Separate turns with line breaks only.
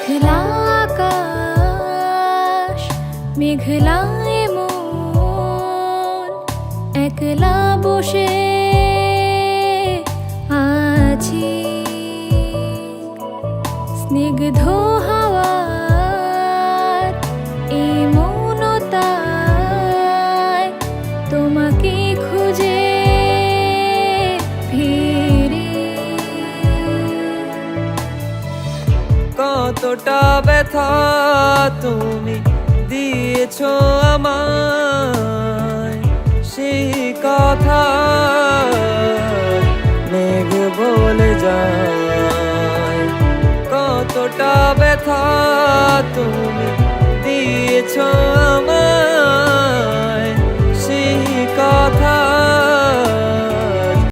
মেঘলা আকাশ, মেঘলা মন, একলা বসে আছি। স্নিগ্ধ হাওয়ার এই মৌনতায় তোমাকে খুঁজে ফিরি।
কতটা ব্যথা তুমি দিয়েছো আমায়, সেই কথা